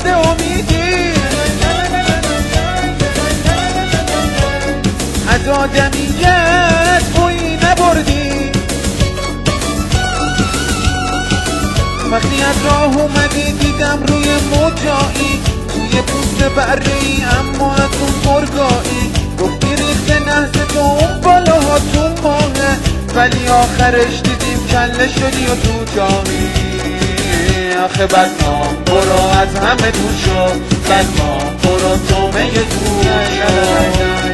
دست امیدی از آدمیت بویی نبردی وقتی از راه اومدی دیدم روی موجایی توی پوست بره‌ای اما از اون مرگایی گفتی ریخته نحس تو اون بالاها تو ماهه ولی آخرش دیدیم کله شدی و تو جایی آخه بدنام برو از همه دور شو بدنام برو تومه دور شو